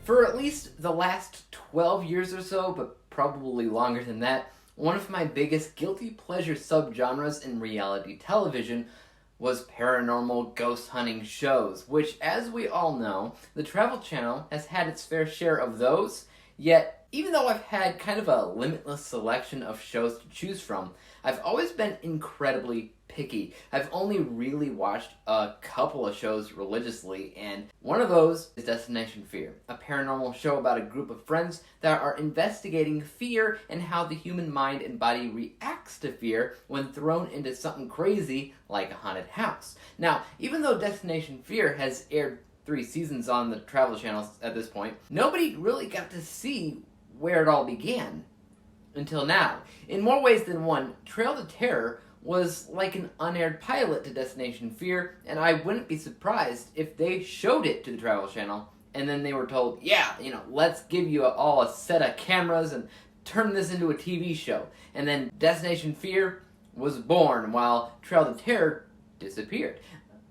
For at least the last 12 years or so, but probably longer than that, one of my biggest guilty pleasure subgenres in reality television was paranormal ghost hunting shows, which, as we all know, the Travel Channel has had its fair share of those, yet even though I've had kind of a limitless selection of shows to choose from, I've always been incredibly picky. I've only really watched a couple of shows religiously, and one of those is Destination Fear, a paranormal show about a group of friends that are investigating fear and how the human mind and body reacts to fear when thrown into something crazy like a haunted house. Now, even though Destination Fear has aired 3 seasons on the Travel Channel at this point, nobody really got to see where it all began until now. In more ways than one, Trail to Terror was like an unaired pilot to Destination Fear, and I wouldn't be surprised if they showed it to the Travel Channel and then they were told, yeah, let's give you all a set of cameras and turn this into a TV show. And then Destination Fear was born while Trail to Terror disappeared.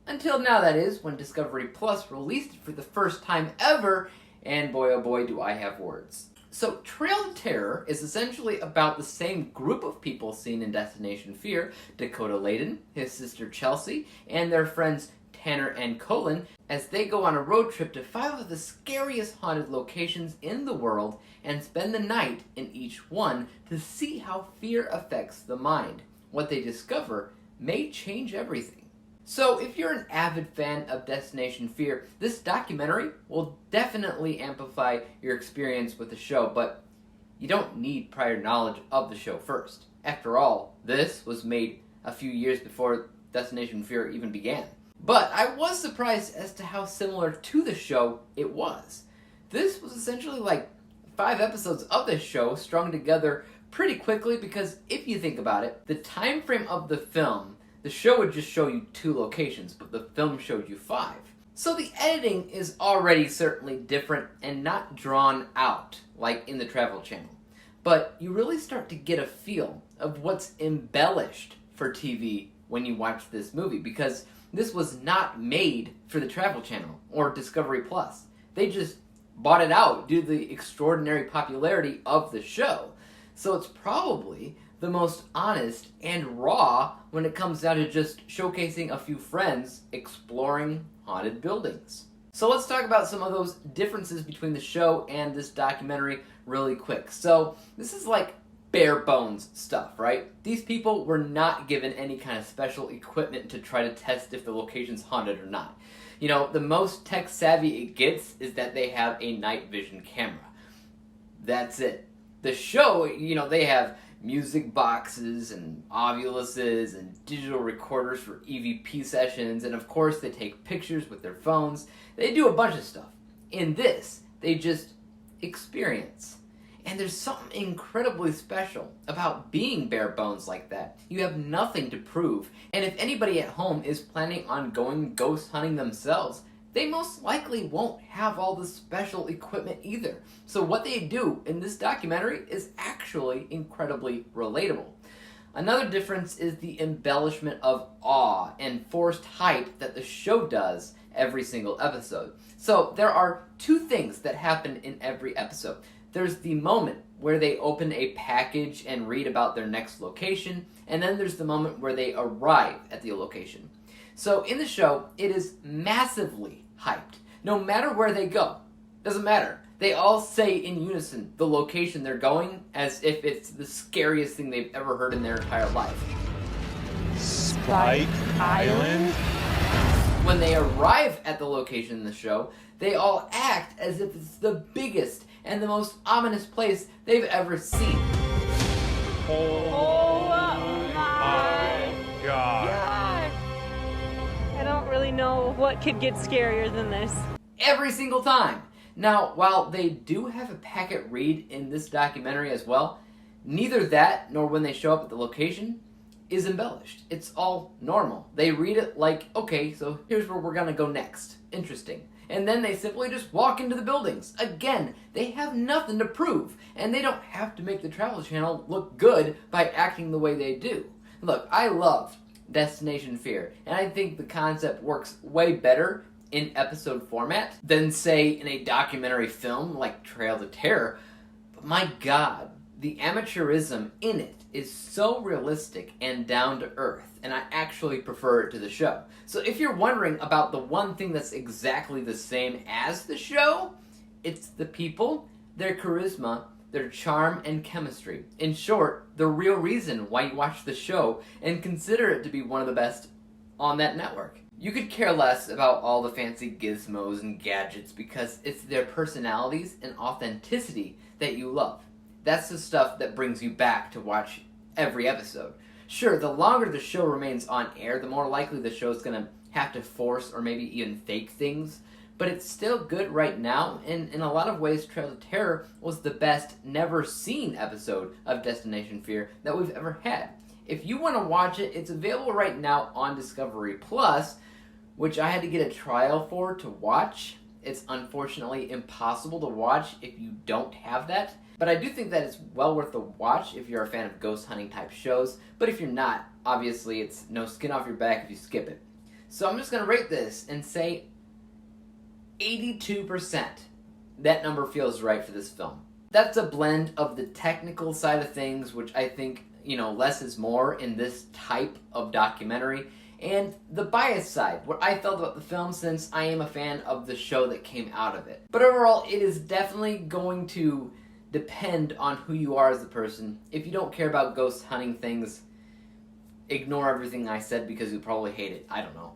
Until now, that is, when Discovery Plus released it for the first time ever, and boy oh boy do I have words. So, Trail to Terror is essentially about the same group of people seen in Destination Fear: Dakota Layden, his sister Chelsea, and their friends Tanner and Colin, as they go on a road trip to 5 of the scariest haunted locations in the world and spend the night in each one to see how fear affects the mind. What they discover may change everything. So, if you're an avid fan of Destination Fear, this documentary will definitely amplify your experience with the show, but you don't need prior knowledge of the show first. After all, this was made a few years before Destination Fear even began. But I was surprised as to how similar to the show it was. This was essentially like 5 episodes of this show strung together pretty quickly, because if you think about it, the time frame of the film, the show would just show you 2 locations, but the film showed you 5. So the editing is already certainly different and not drawn out like in the Travel Channel. But you really start to get a feel of what's embellished for TV when you watch this movie, because this was not made for the Travel Channel or Discovery Plus. They just bought it out due to the extraordinary popularity of the show. So it's probably the most honest and raw when it comes down to just showcasing a few friends exploring haunted buildings. So let's talk about some of those differences between the show and this documentary really quick. So this is like bare bones stuff, right? These people were not given any kind of special equipment to try to test if the location's haunted or not. The most tech savvy it gets is that they have a night vision camera. That's it. The show, they have music boxes and ovuluses and digital recorders for EVP sessions, and of course they take pictures with their phones. They do a bunch of stuff. In this, they just experience. And there's something incredibly special about being bare bones like that. You have nothing to prove, and if anybody at home is planning on going ghost hunting themselves, they most likely won't have all the special equipment either. So what they do in this documentary is actually incredibly relatable. Another difference is the embellishment of awe and forced hype that the show does every single episode. So there are 2 things that happen in every episode. There's the moment where they open a package and read about their next location, and then there's the moment where they arrive at the location. So in the show, it is massively hyped. No matter where they go, doesn't matter. They all say in unison the location they're going as if it's the scariest thing they've ever heard in their entire life. Spike Island? When they arrive at the location in the show, they all act as if it's the biggest and the most ominous place they've ever seen. Oh my God. I don't really know what could get scarier than this. Every single time. Now, while they do have a packet read in this documentary as well, neither that nor when they show up at the location is embellished. It's all normal. They read it like, okay, so here's where we're gonna go next. Interesting. And then they simply just walk into the buildings. Again, they have nothing to prove, and they don't have to make the Travel Channel look good by acting the way they do. Look, I love Destination Fear, and I think the concept works way better in episode format than, say, in a documentary film like Trail to Terror. But my God, the amateurism in it is so realistic and down to earth, and I actually prefer it to the show. So if you're wondering about the one thing that's exactly the same as the show, it's the people, their charisma, their charm and chemistry. In short, the real reason why you watch the show and consider it to be one of the best on that network. You could care less about all the fancy gizmos and gadgets because it's their personalities and authenticity that you love. That's the stuff that brings you back to watch every episode. Sure, the longer the show remains on air, the more likely the show's gonna have to force or maybe even fake things, but it's still good right now, and in a lot of ways, Trail to Terror was the best never-seen episode of Destination Fear that we've ever had. If you want to watch it, it's available right now on Discovery Plus, which I had to get a trial for to watch. It's unfortunately impossible to watch if you don't have that. But I do think that it's well worth the watch if you're a fan of ghost hunting type shows. But if you're not, obviously it's no skin off your back if you skip it. So I'm just going to rate this and say 82%. That number feels right for this film. That's a blend of the technical side of things, which I think, less is more in this type of documentary, and the bias side, what I felt about the film since I am a fan of the show that came out of it. But overall, it is definitely going to depend on who you are as a person. If you don't care about ghost hunting things, ignore everything I said because you'll probably hate it. I don't know.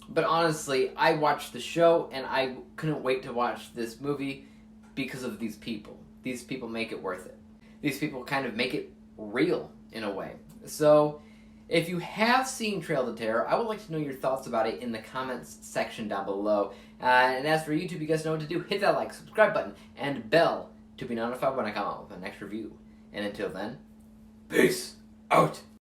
But honestly, I watched the show and I couldn't wait to watch this movie because of these people. These people make it worth it. These people kind of make it real in a way. So, if you have seen Trail to Terror, I would like to know your thoughts about it in the comments section down below. And as for YouTube, you guys know what to do. Hit that like, subscribe button, and bell to be notified when I come out with my next review. And until then, peace out!